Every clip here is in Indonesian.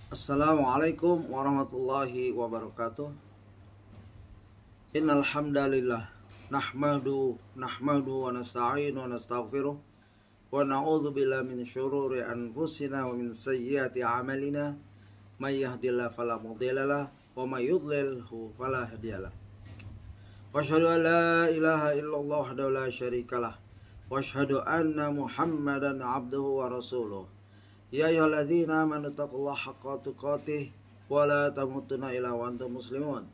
Assalamualaikum warahmatullahi wabarakatuh. Innal hamdalillah nahmadu wa nasta'inu wa nastaghfiruh wa na'udzu billahi min syururi anfusina wa min sayyiati a'malina may yahdihillahu fala mudhillalah wa may yudlilhu fala hadiyalah. Wa asyhadu an la ilaha illallah wahdahu la syarikalah wa asyhadu anna Muhammadan abduhu wa rasuluh. Ya ayyuhalladzina amanu taqullaha haqqa tuqatih wa la tamutunna illa wa antum muslimun.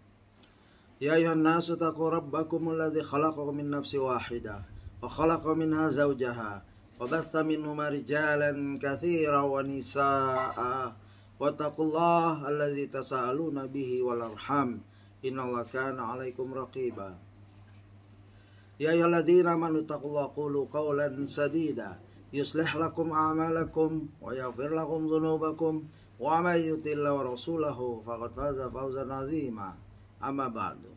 Ya ayyuhan nasu taqu rabbakumul ladzi khalaqakum min nafsin wahidah wa khalaqa minha zawjaha wa batha minhuma rijalan katsiran wa nisaa'a wa taqullaha alladzi tasaaluna bihi wal arham innallaha kana 'alaikum raqiba. Ya ayyuhalladzina amanu taqullaha qulu qawlan sadida yuslih lakum a'malakum wa yaghfir lakum dhunubakum wa may yuti'illah wa rasulahu faqad faza fawzan 'azima. Amma ba'du.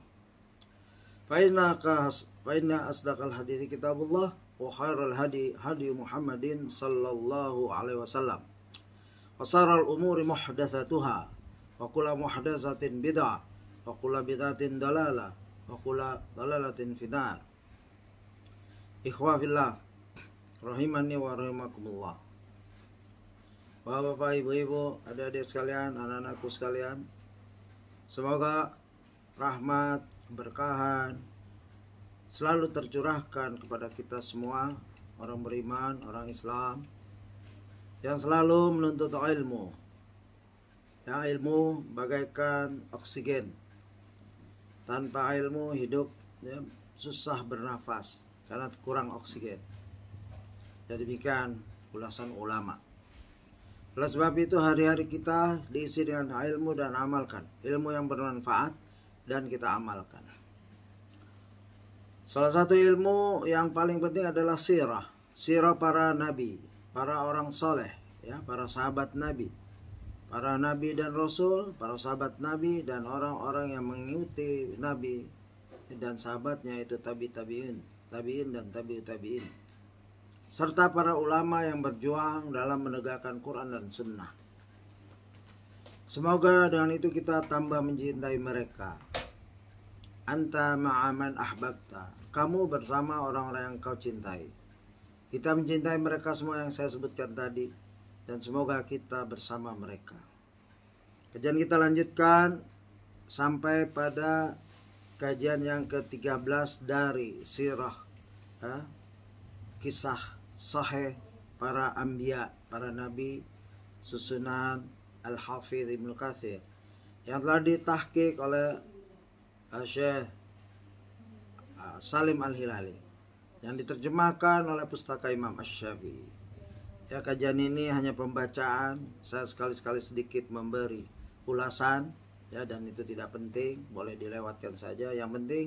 Fa inna asdaqal hadithi kitabullah wa khairal hadi Muhammadin sallallahu alaihi wasallam. Wa sharral umuri muhdatsatuha wa kullu muhdatsatin bid'ah wa kullu bid'atin dalalah wa kullu dalalatin finnar. Ikhwa fillah rahimani wa rahimakumullah. Bapak, ibu-ibu, adik-adik sekalian, anak-anakku sekalian, semoga rahmat, keberkahan selalu tercurahkan kepada kita semua, orang beriman, orang Islam yang selalu menuntut ilmu. Ya, ilmu bagaikan oksigen. Tanpa ilmu hidup ya, susah bernafas karena kurang oksigen. Jadi demikian ulasan ulama. Oleh sebab itu hari-hari kita diisi dengan ilmu dan amalkan. Ilmu yang bermanfaat dan kita amalkan. Salah satu ilmu yang paling penting adalah sirah. Sirah para nabi, para orang soleh, ya, para sahabat nabi. Para nabi dan rasul, para sahabat nabi dan orang-orang yang mengikuti nabi dan sahabatnya itu tabi'in dan tabi'in. Serta para ulama yang berjuang dalam menegakkan Quran dan Sunnah. Semoga dengan itu kita tambah mencintai mereka. Anta ma'aman ahbabta. Kamu bersama orang-orang yang kau cintai. Kita mencintai mereka semua yang saya sebutkan tadi. Dan semoga kita bersama mereka. Kajian kita lanjutkan sampai pada kajian yang ke-13 dari sirah, kisah sahih para anbiya, para nabi, susunan Al-Hafidh Ibnu Katsir yang telah ditahqiq oleh Syekh Salim Al-Hilali, yang diterjemahkan oleh Pustaka Imam Asy-Syafi'i. Ya, kajian ini hanya pembacaan, saya sekali-sekali sedikit memberi ulasan, ya, dan itu tidak penting, boleh dilewatkan saja. Yang penting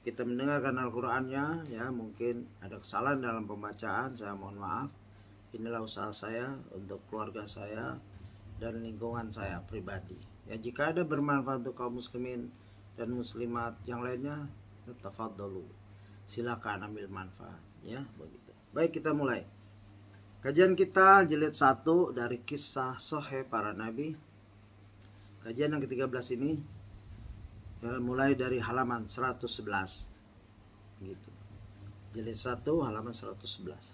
kita mendengarkan Al-Qur'annya, ya, mungkin ada kesalahan dalam pembacaan, saya mohon maaf. Inilah usaha saya untuk keluarga saya dan lingkungan saya pribadi. Ya, jika ada bermanfaat untuk kaum muslimin dan muslimat yang lainnya, tafadhalu. Silakan ambil manfaat, ya, begitu. Baik, kita mulai. Kajian kita jilid 1 dari kisah sahih para nabi. Kajian yang ke-13 ini ya, mulai dari halaman 111 gitu. Jilid 1 halaman 111.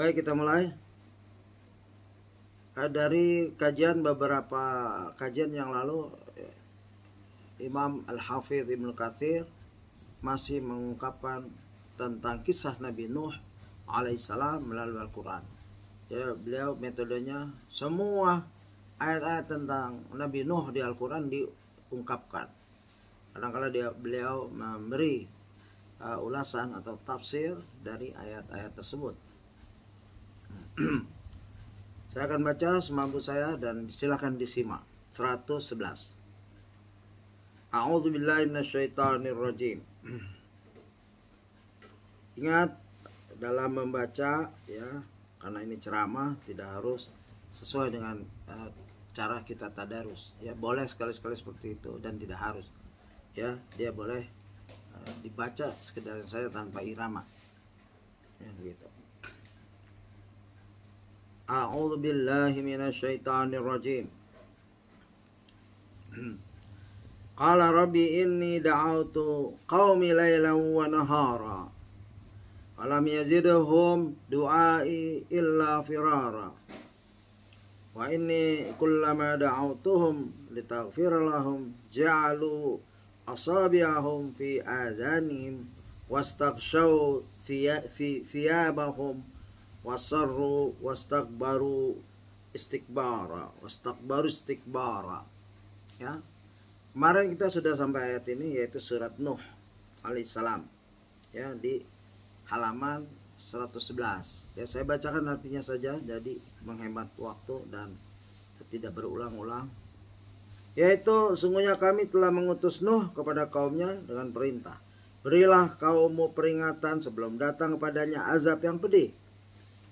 Baik, kita mulai. Dari kajian beberapa kajian yang lalu, Imam Al-Hafidh Ibnu Katsir masih mengungkapkan tentang kisah Nabi Nuh alaihissalam melalui Al-Quran. Ya, beliau metodenya semua ayat-ayat tentang Nabi Nuh di Al-Quran diungkapkan. Kadang-kadang beliau memberi ulasan atau tafsir dari ayat-ayat tersebut. Saya akan baca semampu saya dan silakan disimak. 111. A'udzubillahi minasyaitonirrajim. Ingat dalam membaca, ya, karena ini ceramah tidak harus sesuai dengan cara kita tadarus, ya, boleh sekali-sekali seperti itu dan tidak harus, ya, dia boleh dibaca sekedar saya tanpa irama, ya, begitu. A'udzu billahi minasyaitonir rajim. Qala rabbi inni da'awtu qaumi lailan wa nahara falam yazidhum du'ai illa firara wa inni kullama da'awtuhum litaghfira lahum ja'alu asabi'ahum fi adhanihim wastaghshaw thiyabahum wasarru wastakbaru istikbara. Ya, kemarin kita sudah sampai ayat ini, yaitu surat Nuh alaihissalam, ya, di halaman 111. Ya, saya bacakan artinya saja, jadi menghemat waktu dan tidak berulang-ulang. Yaitu, sungguhnya kami telah mengutus Nuh kepada kaumnya dengan perintah, berilah kaummu peringatan sebelum datang kepadanya azab yang pedih.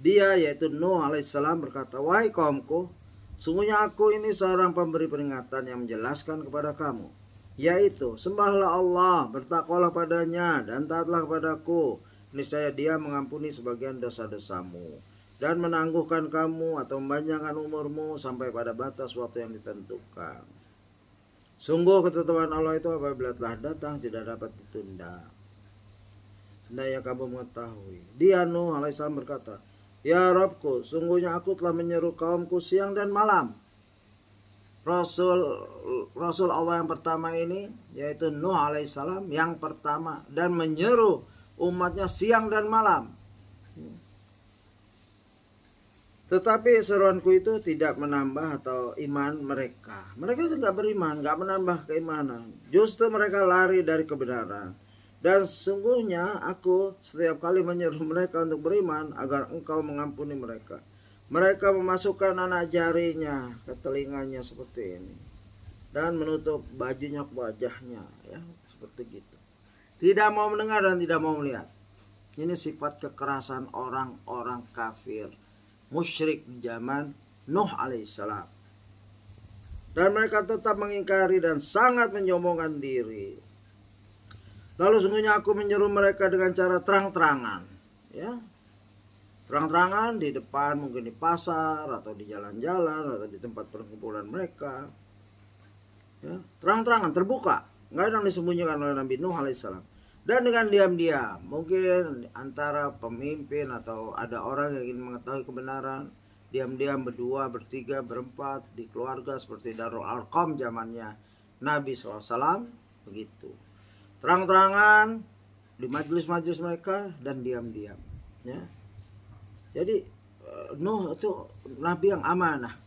Dia, yaitu Nuh alaihissalam, berkata, wahai kaumku, sungguhnya aku ini seorang pemberi peringatan yang menjelaskan kepada kamu, yaitu sembahlah Allah, bertakwalah padanya, dan taatlah kepadaku. Niscaya Dia mengampuni sebagian dosa-dosamu dan menangguhkan kamu atau memanjangkan umurmu sampai pada batas waktu yang ditentukan. Sungguh ketetapan Allah itu apabila telah datang tidak dapat ditunda. Hendaknya kamu mengetahui. Dia, Nuh alaihissalam, berkata, ya Rabbku, sungguhnya aku telah menyeru kaumku siang dan malam. Rasul Allah yang pertama ini, yaitu Nuh alaihissalam, yang pertama, dan menyeru umatnya siang dan malam. Tetapi seruanku itu tidak menambah atau iman mereka. Mereka itu tidak beriman, tidak menambah keimanan. Justru mereka lari dari kebenaran. Dan sesungguhnya aku setiap kali menyeru mereka untuk beriman agar engkau mengampuni mereka. Mereka memasukkan anak jarinya ke telinganya seperti ini dan menutup bajunya ke wajahnya, ya, seperti gitu. Tidak mau mendengar dan tidak mau melihat. Ini sifat kekerasan orang-orang kafir musyrik di zaman Nuh alaihissalam. Dan mereka tetap mengingkari dan sangat menyombongkan diri. Lalu sungguhnya aku menyeru mereka dengan cara terang-terangan, ya, terang-terangan di depan, mungkin di pasar atau di jalan-jalan atau di tempat perkumpulan mereka, ya, terang-terangan, terbuka, nggak ada yang disembunyikan oleh Nabi Nuh alaihissalam. Dan dengan diam-diam, mungkin antara pemimpin atau ada orang yang ingin mengetahui kebenaran, diam-diam berdua, bertiga, berempat di keluarga seperti Darul Arqam zamannya Nabi SAW, begitu. Terang-terangan di majelis-majelis mereka dan diam-diam, ya. Jadi Nuh itu nabi yang amanah,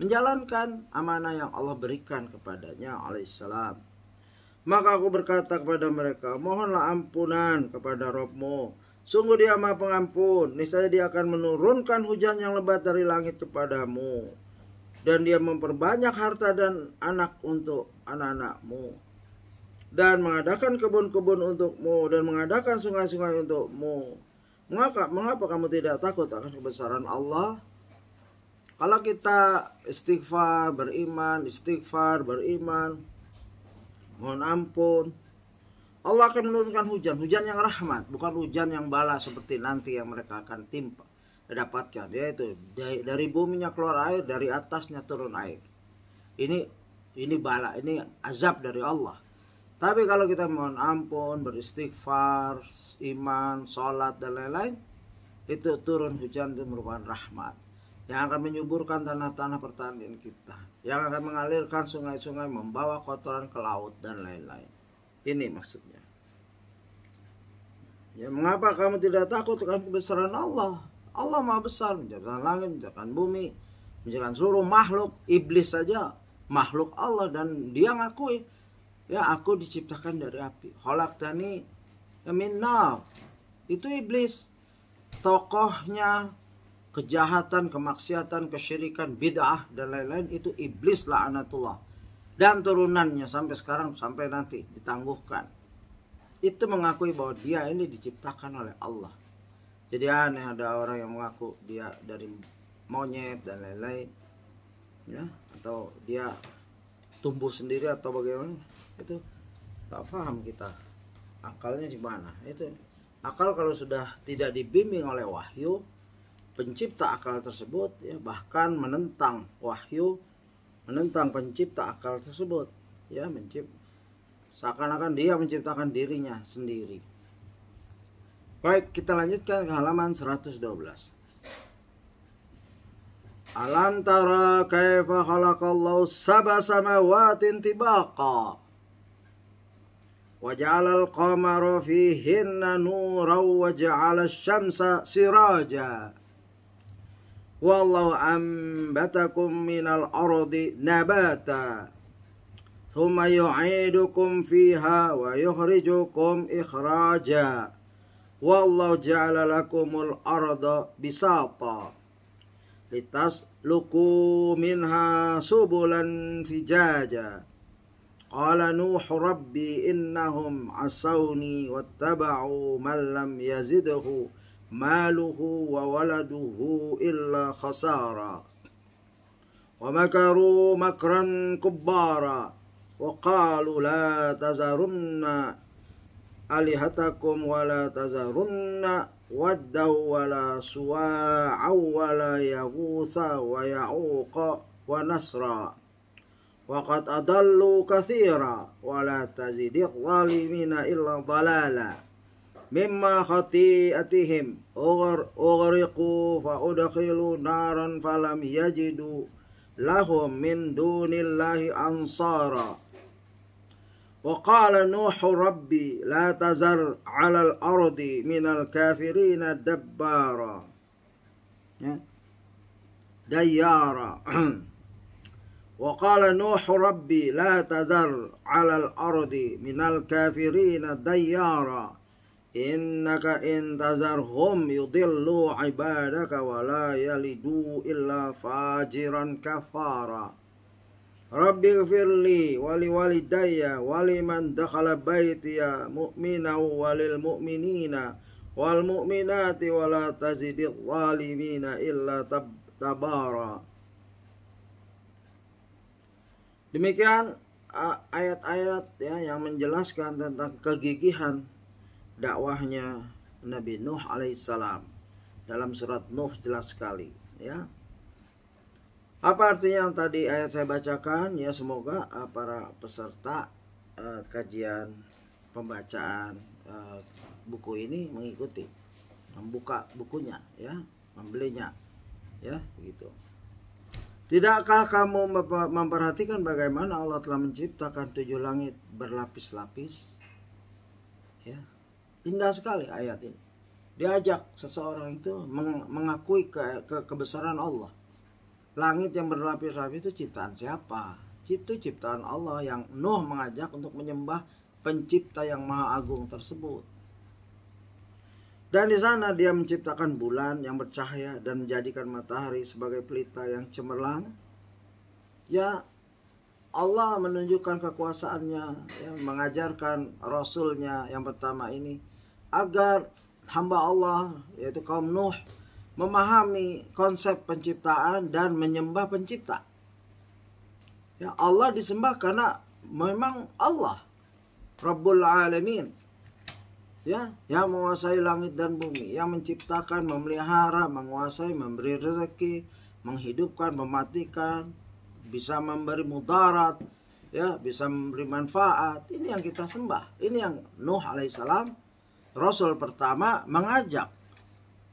menjalankan amanah yang Allah berikan kepadanya alaihissalam. Maka aku berkata kepada mereka, mohonlah ampunan kepada Rabbmu. Sungguh Dia Maha Pengampun. Niscaya Dia akan menurunkan hujan yang lebat dari langit kepadamu. Dan Dia memperbanyak harta dan anak untuk anak-anakmu. Dan mengadakan kebun-kebun untukmu. Dan mengadakan sungai-sungai untukmu. Mengapa kamu tidak takut akan kebesaran Allah? Kalau kita istighfar, beriman, mohon ampun, Allah akan menurunkan hujan yang rahmat, bukan hujan yang bala seperti nanti yang mereka akan dapatkan, yaitu dari buminya keluar air, dari atasnya turun air. Ini bala, ini azab dari Allah. Tapi kalau kita mohon ampun, beristighfar, iman, sholat dan lain-lain, itu turun hujan, itu merupakan rahmat yang akan menyuburkan tanah-tanah pertanian kita, yang akan mengalirkan sungai-sungai, membawa kotoran ke laut dan lain-lain. Ini maksudnya. Ya, mengapa kamu tidak takut akan kebesaran Allah? Allah Maha Besar, menciptakan langit, menciptakan bumi, menciptakan seluruh makhluk. Iblis saja makhluk Allah dan dia ngakui, ya, aku diciptakan dari api. Khalaqtani min nar. Itu iblis. Tokohnya kejahatan, kemaksiatan, kesyirikan, bid'ah dan lain-lain, itu iblis la'anatullah. Dan turunannya sampai sekarang, sampai nanti ditangguhkan. Itu mengakui bahwa dia ini diciptakan oleh Allah. Jadi aneh ada orang yang mengaku dia dari monyet dan lain-lain, ya, atau dia tumbuh sendiri atau bagaimana. Itu tak paham kita. Akalnya di mana? Itu akal kalau sudah tidak dibimbing oleh wahyu, pencipta akal tersebut, ya, bahkan menentang wahyu, menentang pencipta akal tersebut, ya, seakan-akan dia menciptakan dirinya sendiri. Baik, kita lanjutkan ke halaman 112. Alam tara kaifa khalaqallahu sab'a samawatin tibaqa wa ja'alal qamara fihinna nuran wa ja'alasy syamsa siraja wallahu ambatakum minal ardi nabata thumma yu'idukum fiha wa yukhrijukum ikhraja wallahu ja'ala lakumul arda bisata litasluku minha subulan fijaja qala nuh rabbi innahum asawni wattaba'u man lam yazidhu maluhu wa waladuhu illa khasara wa makaru makran kubbara wa qalu la tazarunna alihatakum wa la tazarunna waddaw wa la suwa'a wa la yaghutha wa ya'uqa wa nasra wa qad adallu katsira wa la tazidiq zalimina illa dalala mimma khati'atihim ughriqu fa udkhilu naran falam yajidu lahum min dunillahi ansara wa qala nuhu rabbi la tazar 'alal ardi minal kafirina dabbara, ya, dayyara. Wa qala nuhu rabbi la tazar 'alal ardi minal kafirina dayyara innaka in tazarhum yudillu ibadaka wa la yalidu illa fajiran kafara. Rabbi gfirli wali walidayya waliman dakhala baitiya mu'mina walil mu'minina wal mu'minati wala tazidil zalimina illa tabara. Demikian ayat-ayat, ya, yang menjelaskan tentang kegigihan dakwahnya Nabi Nuh alaihissalam. Dalam surat Nuh jelas sekali, ya. Apa artinya yang tadi ayat saya bacakan? Ya, semoga para peserta kajian pembacaan buku ini mengikuti, membuka bukunya, ya, membelinya, ya, begitu. Tidakkah kamu memperhatikan bagaimana Allah telah menciptakan 7 langit berlapis-lapis? Ya, indah sekali ayat ini. Diajak seseorang itu mengakui kebesaran Allah. Langit yang berlapis-lapis itu ciptaan siapa? Itu ciptaan Allah yang Nuh mengajak untuk menyembah pencipta yang maha agung tersebut. Dan di sana dia menciptakan bulan yang bercahaya dan menjadikan matahari sebagai pelita yang cemerlang. Ya, Allah menunjukkan kekuasaannya, ya, mengajarkan Rasulnya yang pertama ini agar hamba Allah, yaitu kaum Nuh, memahami konsep penciptaan dan menyembah pencipta. Ya, Allah disembah karena memang Allah Rabbul Alamin, ya, yang menguasai langit dan bumi, yang menciptakan, memelihara, menguasai, memberi rezeki, menghidupkan, mematikan, bisa memberi mudarat, ya, bisa memberi manfaat. Ini yang kita sembah. Ini yang Nuh alaihissalam, Rasul pertama, mengajak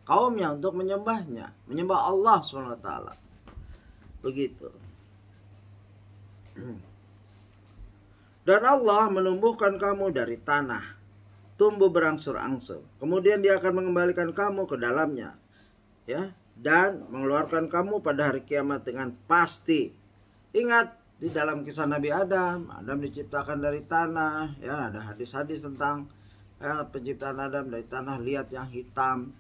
kaumnya untuk menyembahnya, menyembah Allah SWT. Begitu. Dan Allah menumbuhkan kamu dari tanah, tumbuh berangsur-angsur. Kemudian dia akan mengembalikan kamu ke dalamnya, ya, dan mengeluarkan kamu pada hari kiamat dengan pasti. Ingat, di dalam kisah Nabi Adam diciptakan dari tanah, ya, ada hadis-hadis tentang, ya, penciptaan Adam dari tanah liat yang hitam.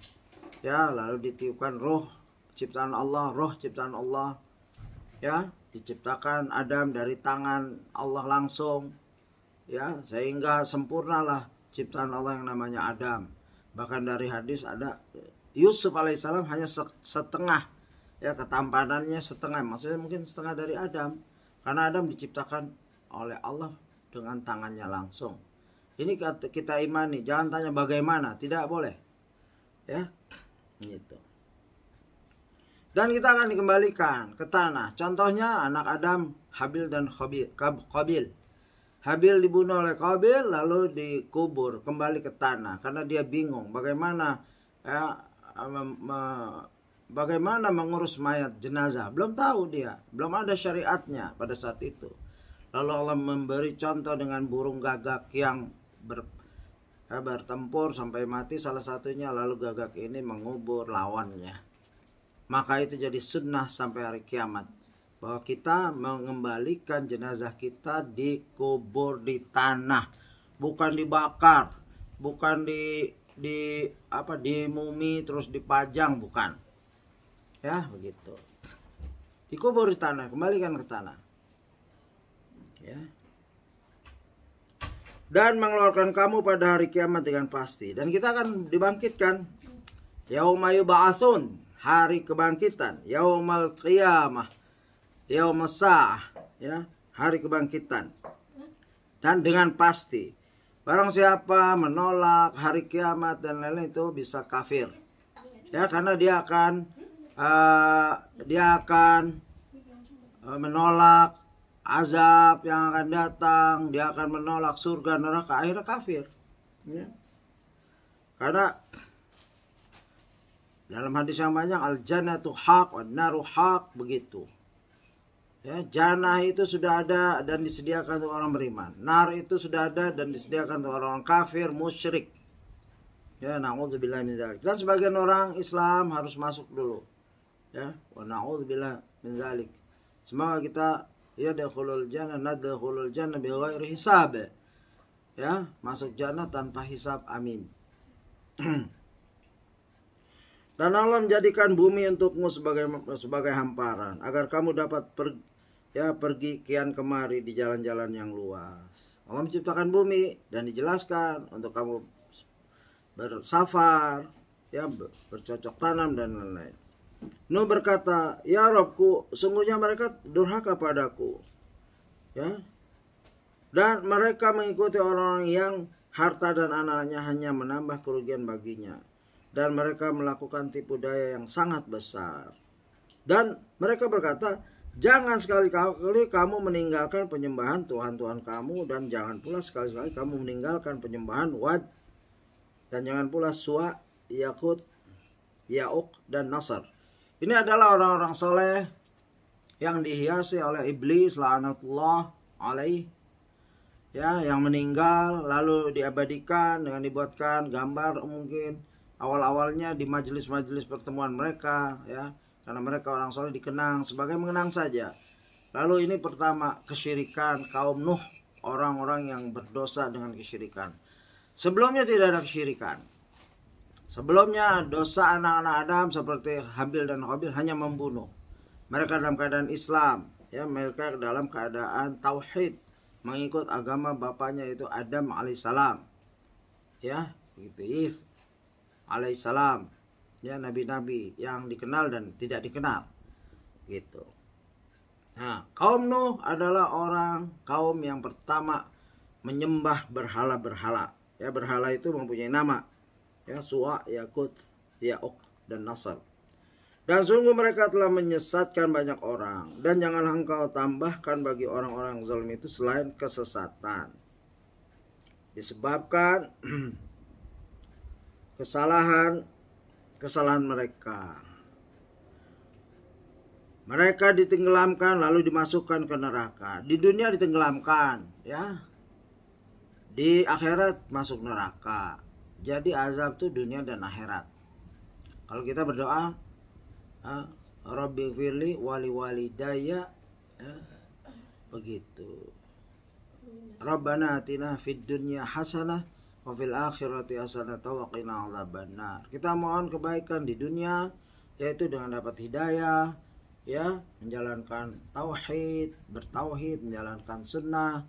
Ya, lalu ditiupkan roh ciptaan Allah, roh ciptaan Allah, ya, diciptakan Adam dari tangan Allah langsung, ya, sehingga sempurnalah ciptaan Allah yang namanya Adam. Bahkan dari hadis ada Yusuf alaihissalam hanya setengah, ya, ketampanannya setengah, maksudnya mungkin setengah dari Adam, karena Adam diciptakan oleh Allah dengan tangannya langsung. Ini kita imani, jangan tanya bagaimana, tidak boleh, ya. Gitu. Dan kita akan dikembalikan ke tanah. Contohnya anak Adam, Habil dan Qabil. Habil dibunuh oleh Qabil lalu dikubur kembali ke tanah karena dia bingung bagaimana bagaimana mengurus mayat jenazah. Belum tahu dia, belum ada syariatnya pada saat itu. Lalu Allah memberi contoh dengan burung gagak yang bertempur sampai mati salah satunya, lalu gagak ini mengubur lawannya. Maka itu jadi sunnah sampai hari kiamat, bahwa kita mengembalikan jenazah kita dikubur di tanah, bukan dibakar, bukan di mumi terus dipajang, bukan. Ya, begitu. Dikubur di tanah, kembalikan ke tanah. Ya. Dan mengeluarkan kamu pada hari kiamat dengan pasti, dan kita akan dibangkitkan. Yauma yub'atsun, hari kebangkitan. Yaumal qiyamah, yaumas sa'ah, ya, hari kebangkitan. Dan dengan pasti, barang siapa menolak hari kiamat dan lain-lain itu bisa kafir. Ya, karena dia akan menolak azab yang akan datang, dia akan menolak surga neraka, akhirnya kafir. Ya. Karena dalam hadis yang banyak, al-jannatu haq wan naru haq, begitu. Ya, jannah itu sudah ada dan disediakan untuk orang beriman. Nar itu sudah ada dan disediakan untuk orang kafir, musyrik. Ya, na'udzubillah min dzalik. Dan sebagian orang Islam harus masuk dulu. Ya, wa na'udzubillah min dzalik. Semoga kita yadkhulul jannah nadkhulul jannah bighairi hisab. Ya, masuk jannah tanpa hisab. Amin. Dan Allah menjadikan bumi untukmu sebagai hamparan, agar kamu dapat pergi kian kemari di jalan-jalan yang luas. Allah menciptakan bumi dan dijelaskan untuk kamu bersafar, ya, bercocok tanam dan lain-lain. Nuh berkata, ya Rabbku, sungguhnya mereka durhaka padaku, ya, dan mereka mengikuti orang-orang yang harta dan anaknya hanya menambah kerugian baginya. Dan mereka melakukan tipu daya yang sangat besar. Dan mereka berkata, jangan sekali-kali kamu meninggalkan penyembahan Tuhan-Tuhan kamu, dan jangan pula sekali-kali kamu meninggalkan penyembahan Wad, dan jangan pula Suwa, Yakut, Ya'uq, dan Nasr. Ini adalah orang-orang soleh yang dihiasi oleh iblis, la'anatullah alaih, ya, yang meninggal lalu diabadikan dengan dibuatkan gambar mungkin awal-awalnya di majelis-majelis pertemuan mereka, ya, karena mereka orang soleh dikenang sebagai mengenang saja. Lalu ini pertama, kesyirikan kaum Nuh, orang-orang yang berdosa dengan kesyirikan. Sebelumnya tidak ada kesyirikan. Sebelumnya dosa anak-anak Adam seperti Habil dan Qabil hanya membunuh. Mereka dalam keadaan Islam, ya, mereka dalam keadaan tauhid, mengikut agama bapaknya itu Adam alaihissalam, ya, begitu. Alaihissalam, ya, nabi-nabi yang dikenal dan tidak dikenal, gitu. Nah, kaum Nuh adalah kaum yang pertama menyembah berhala-berhala. Ya, berhala itu mempunyai nama, ya, Suwa, Yakut, Ya'uq, dan Nasr. Dan sungguh mereka telah menyesatkan banyak orang, dan janganlah engkau tambahkan bagi orang-orang yang zalim itu selain kesesatan. Disebabkan kesalahan mereka. Mereka ditenggelamkan lalu dimasukkan ke neraka. Di dunia ditenggelamkan, ya. Di akhirat masuk neraka. Jadi azab itu dunia dan akhirat. Kalau kita berdoa, Rabbi firli wali walidayya, ya, begitu. Rabbana atina fid dunya hasanah wa fil akhirati hasanatan wa qina adzabannar. Kita mohon kebaikan di dunia, yaitu dengan dapat hidayah, ya, menjalankan tauhid, bertauhid, menjalankan sunnah.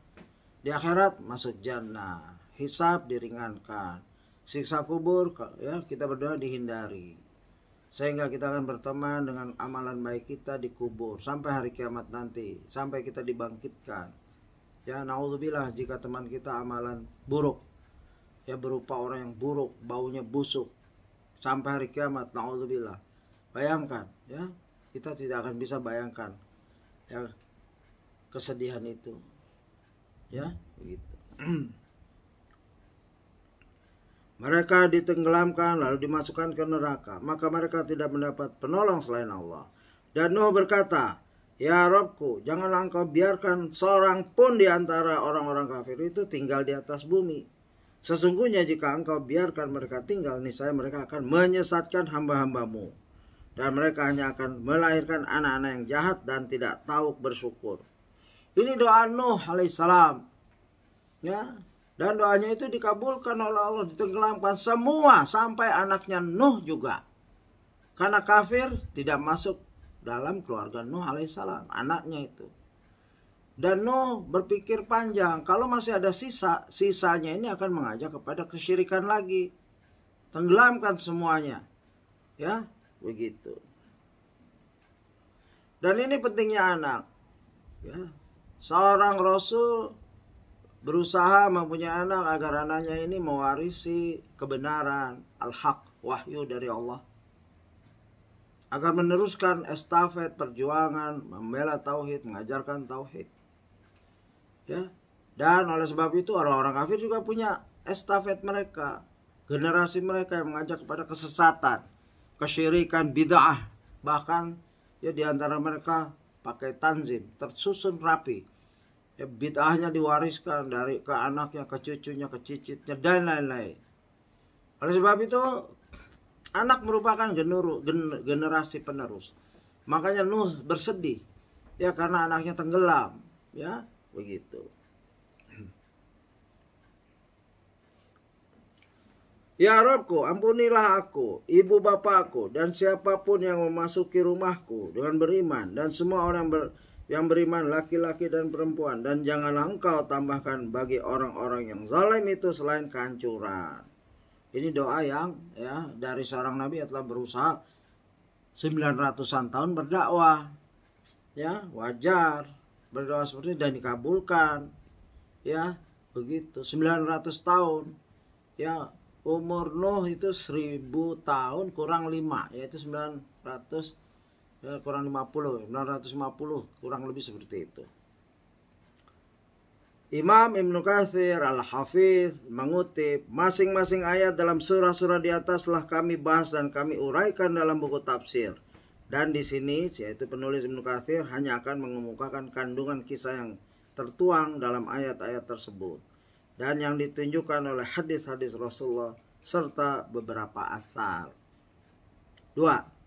Di akhirat masuk jannah, hisab diringankan, siksa kubur, ya, kita berdoa dihindari, sehingga kita akan berteman dengan amalan baik kita di kubur sampai hari kiamat nanti, sampai kita dibangkitkan. Ya, naudzubillah jika teman kita amalan buruk, ya, berupa orang yang buruk, baunya busuk, sampai hari kiamat, naudzubillah. Bayangkan, ya, Kita tidak akan bisa bayangkan ya kesedihan itu. Ya, begitu. Mereka ditenggelamkan lalu dimasukkan ke neraka, maka mereka tidak mendapat penolong selain Allah. Dan Nuh berkata, "Ya Rabbku, janganlah engkau biarkan seorang pun di antara orang-orang kafir itu tinggal di atas bumi. Sesungguhnya jika engkau biarkan mereka tinggal, niscaya mereka akan menyesatkan hamba-hambamu. Dan mereka hanya akan melahirkan anak-anak yang jahat dan tidak tahu bersyukur." Ini doa Nuh alaihissalam. Ya. Dan doanya itu dikabulkan oleh Allah, ditenggelamkan semua sampai anaknya Nuh juga. Karena kafir tidak masuk dalam keluarga Nuh alaihissalam, anaknya itu. Dan Nuh berpikir panjang, kalau masih ada sisanya ini akan mengajak kepada kesyirikan lagi. Tenggelamkan semuanya. Ya, begitu. Dan ini pentingnya anak. Ya. Seorang rasul berusaha mempunyai anak agar anaknya ini mewarisi kebenaran, al-haq, wahyu dari Allah. Agar meneruskan estafet perjuangan, membela tauhid, mengajarkan tauhid. Ya. Dan oleh sebab itu orang-orang kafir juga punya estafet mereka, generasi mereka yang mengajak kepada kesesatan, kesyirikan, bid'ah. Bahkan ya di antara mereka pakai tanzim, tersusun rapi. Ya, bid'ahnya diwariskan dari ke anaknya, ke cucunya, ke cicitnya, dan lain-lain. Oleh sebab itu, anak merupakan generasi penerus. Makanya Nuh bersedih, ya karena anaknya tenggelam, ya begitu. Ya Rabbku, ampunilah aku, ibu bapakku, dan siapapun yang memasuki rumahku dengan beriman, dan semua orang yang beriman, laki-laki dan perempuan, dan janganlah engkau tambahkan bagi orang-orang yang zalim itu selain kehancuran. Ini doa yang ya dari seorang nabi yang telah berusaha 900-an tahun berdakwah. Ya, wajar berdoa seperti ini dan dikabulkan. Ya, begitu. 900 tahun. Ya, umur Nuh itu 1000 tahun kurang 5, yaitu 900 ya, kurang 50, 950, kurang lebih seperti itu. Imam Ibnu Katsir Al-Hafiz mengutip, masing-masing ayat dalam surah-surah di atas telah kami bahas dan kami uraikan dalam buku tafsir. Dan di sini, yaitu penulis Ibnu Katsir hanya akan mengemukakan kandungan kisah yang tertuang dalam ayat-ayat tersebut dan yang ditunjukkan oleh hadis-hadis Rasulullah serta beberapa atsar. 2.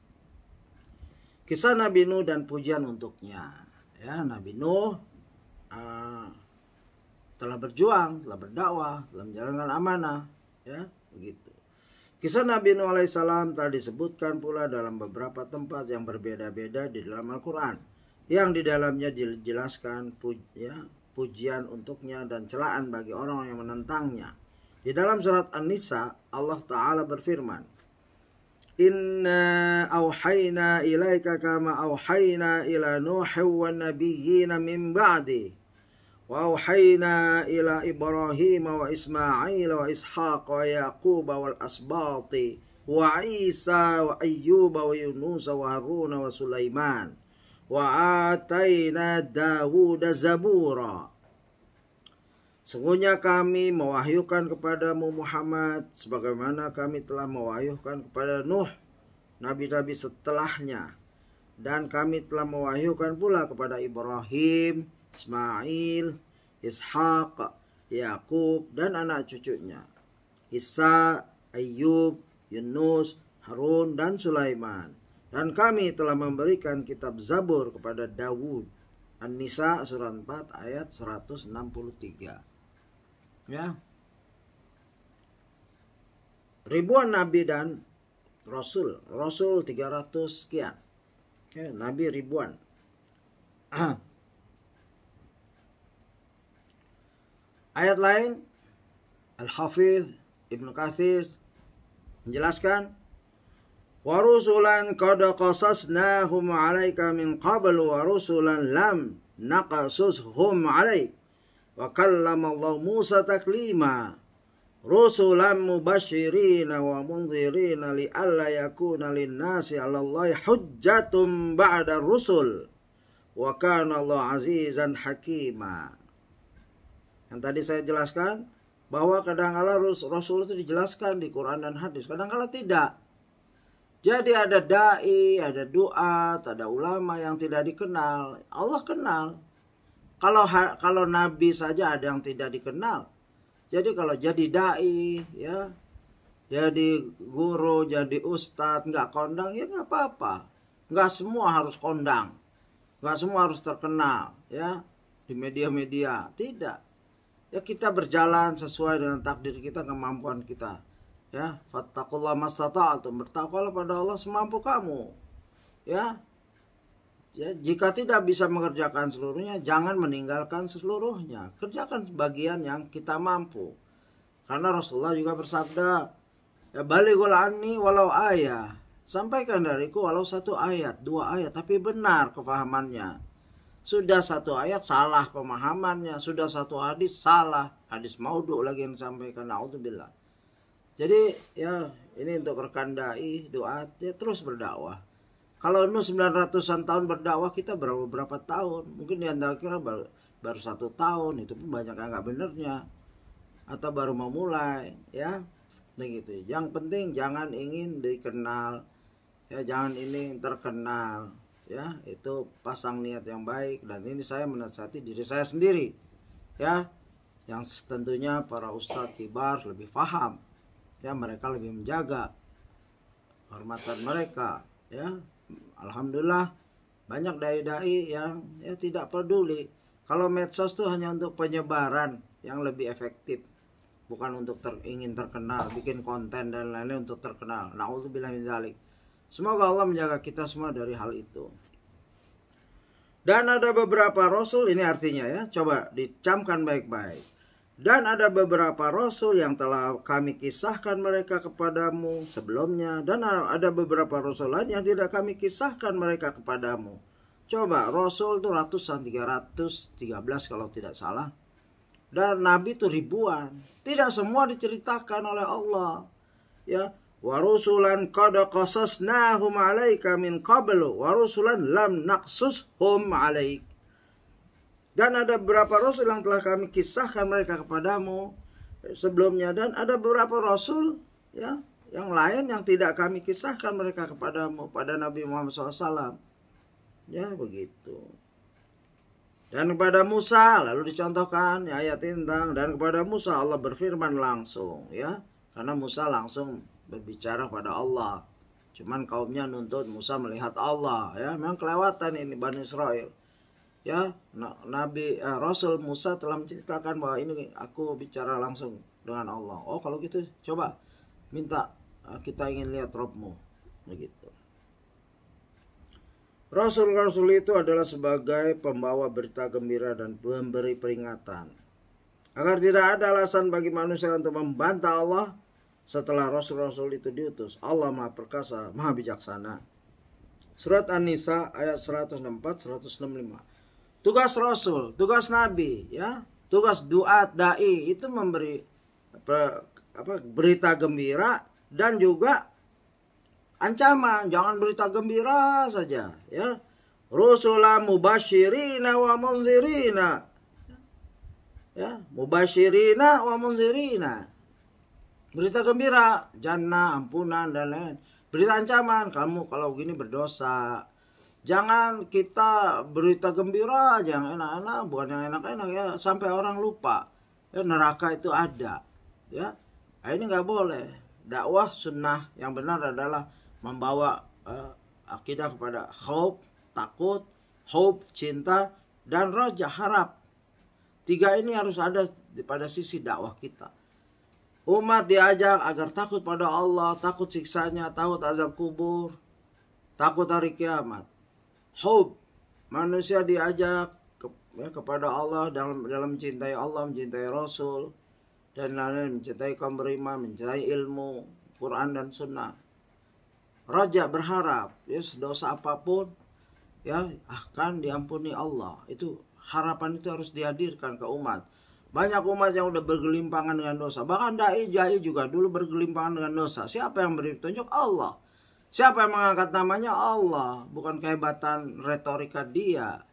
Kisah Nabi Nuh dan pujian untuknya. Ya, Nabi Nuh telah berjuang, telah berdakwah, telah menjalankan amanah. Ya, begitu. Kisah Nabi Nuh alaihissalam telah disebutkan pula dalam beberapa tempat yang berbeda-beda di dalam Al-Quran, yang di dalamnya dijelaskan pujian untuknya dan celaan bagi orang yang menentangnya. Di dalam surat An-Nisa, Allah Ta'ala berfirman, Inna awhayna ilaika kama awhayna ila Nuhin wa nabiyyina min ba'di wa awhayna ila Ibrahim wa Ismail wa Ishaq wa Yaqub wal asbati wa Isa wa Ayyub wa Yunus wa Harun wa Sulaiman wa atayna Dawud zabura. Sungguhnya kami mewahyukan kepadamu Muhammad sebagaimana kami telah mewahyukan kepada Nuh, nabi-nabi setelahnya. Dan kami telah mewahyukan pula kepada Ibrahim, Ismail, Ishaq, Yaqub dan anak cucunya, Isa, Ayyub, Yunus, Harun dan Sulaiman. Dan kami telah memberikan kitab Zabur kepada Dawud. An-Nisa surah 4 ayat 163. Ya. Ribuan nabi dan rasul 300 sekian. Ya, nabi ribuan. Ayat lain Al-Hafidh Ibnu Katsir menjelaskan, wa rusulan qad qasasnahum 'alaika min qabl wa rusulan lam naqasushum 'alaik wa kallama Allah Musa taklima rusulan mubasyirina wa mundzirina li'alla yakuna lin-nasi 'alallahi hujjatum ba'da rusul wa kana Allah azizan hakima. Yang tadi saya jelaskan bahwa kadang-kala Rasul itu dijelaskan di Quran dan hadis, kadang-kala tidak. Jadi ada dai, ada duat, ada ulama yang tidak dikenal. Allah kenal. Kalau nabi saja ada yang tidak dikenal. Jadi kalau jadi dai, ya, jadi guru, jadi ustadz, nggak kondang, ya nggak apa-apa. Nggak semua harus kondang, nggak semua harus terkenal, ya, di media-media. Tidak. Ya kita berjalan sesuai dengan takdir kita, kemampuan kita. Ya, fattaqullaha mastata'tum, bertakwalah pada Allah semampu kamu. Ya. Ya, jika tidak bisa mengerjakan seluruhnya, jangan meninggalkan seluruhnya. Kerjakan bagian yang kita mampu. Karena Rasulullah juga bersabda, ya balighul anni walau ayat. Sampaikan dariku walau 1 ayat, 2 ayat, tapi benar kefahamannya. Sudah 1 ayat salah pemahamannya, sudah 1 hadis salah, hadis maudhu lagi yang disampaikan, naudzubillah. Jadi ya ini untuk rekan dai, doa, ya terus berdakwah. Kalau 900-an tahun berdakwah, kita berapa tahun? Mungkin di antara kira baru 1 tahun, itu pun banyak yang nggak benernya. Atau baru memulai, ya. Begitu. Yang penting jangan ingin dikenal, ya jangan ini terkenal, ya. Itu pasang niat yang baik, dan ini saya menasihati diri saya sendiri, ya. Yang tentunya para ustadz kibar lebih paham. Ya, mereka lebih menjaga kehormatan mereka, ya. Alhamdulillah banyak dai-dai yang ya tidak peduli. Kalau medsos itu hanya untuk penyebaran yang lebih efektif, bukan untuk ingin terkenal, bikin konten dan lain-lain untuk terkenal. Nauzubillah min dzalik. Semoga Allah menjaga kita semua dari hal itu. Dan ada beberapa rasul, ini artinya ya, coba dicamkan baik-baik. Dan ada beberapa rasul yang telah kami kisahkan mereka kepadamu sebelumnya, dan ada beberapa rasul lain yang tidak kami kisahkan mereka kepadamu. Coba, rasul itu ratusan, 313 kalau tidak salah. Dan nabi itu ribuan. Tidak semua diceritakan oleh Allah. Ya, wa rusulan qad qasasnahum 'alaika min qablu wa rusulan lam naqsushum 'alaik. Dan ada beberapa rasul yang telah kami kisahkan mereka kepadamu sebelumnya, dan ada beberapa rasul ya yang lain yang tidak kami kisahkan mereka kepadamu, pada Nabi Muhammad SAW. Ya begitu. Dan kepada Musa lalu dicontohkan ya, ayat tentang, dan kepada Musa Allah berfirman langsung, ya, karena Musa langsung berbicara pada Allah. Cuman kaumnya nuntut Musa melihat Allah, ya, memang kelewatan ini Bani Israel. Ya, Nabi Rasul Musa telah menceritakan bahwa ini aku bicara langsung dengan Allah. Oh, kalau gitu coba minta, kita ingin lihat Robmu, begitu. Rasul-rasul itu adalah sebagai pembawa berita gembira dan pemberi peringatan, agar tidak ada alasan bagi manusia untuk membantah Allah setelah rasul-rasul itu diutus. Allah Maha Perkasa, Maha Bijaksana. Surat An-Nisa ayat 164-165. Tugas Rasul, tugas Nabi, ya, tugas duat, dai itu memberi berita gembira dan juga ancaman. Jangan berita gembira saja, ya. Rusulan mubasyirina wa munzirina, ya, mubasyirina wa munzirina. Berita gembira, jannah, ampunan dan lain. Berita ancaman, kamu kalau begini berdosa. Jangan kita berita gembira aja yang enak-enak, bukan yang enak-enak, ya, sampai orang lupa ya neraka itu ada, ya. Nah, ini nggak boleh. Dakwah sunnah yang benar adalah membawa akidah kepada khauf, takut, hub, cinta, dan roja, harap. 3 ini harus ada pada sisi dakwah kita. Umat diajak agar takut pada Allah, takut siksanya, takut azab kubur, takut hari kiamat. Hub, manusia diajak kepada Allah dalam mencintai Allah, mencintai Rasul, dan lain-lain, mencintai kaum beriman, mencintai ilmu, Quran dan Sunnah. Raja, berharap, ya, dosa apapun, ya, akan diampuni Allah. Itu harapan itu harus dihadirkan ke umat. Banyak umat yang udah bergelimpangan dengan dosa. Bahkan dai juga dulu bergelimpangan dengan dosa. Siapa yang beri petunjuk? Allah. Siapa yang mengangkat namanya? Allah. Bukan kehebatan retorika dia.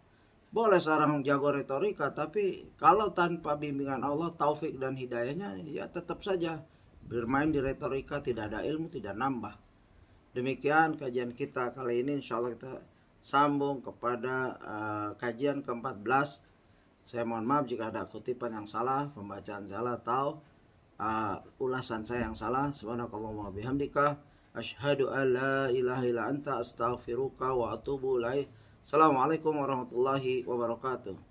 Boleh seorang jago retorika, tapi kalau tanpa bimbingan Allah, taufik dan hidayahnya, ya tetap saja bermain di retorika, tidak ada ilmu, tidak nambah. Demikian kajian kita kali ini. Insya Allah kita sambung kepada kajian ke-14. Saya mohon maaf jika ada kutipan yang salah, pembacaan salah, atau ulasan saya yang salah. Subhanakallahumma bihamdika asyhadu an la ilaha illa anta astaghfiruka wa atubu ilaik. Assalamualaikum warahmatullahi wabarakatuh.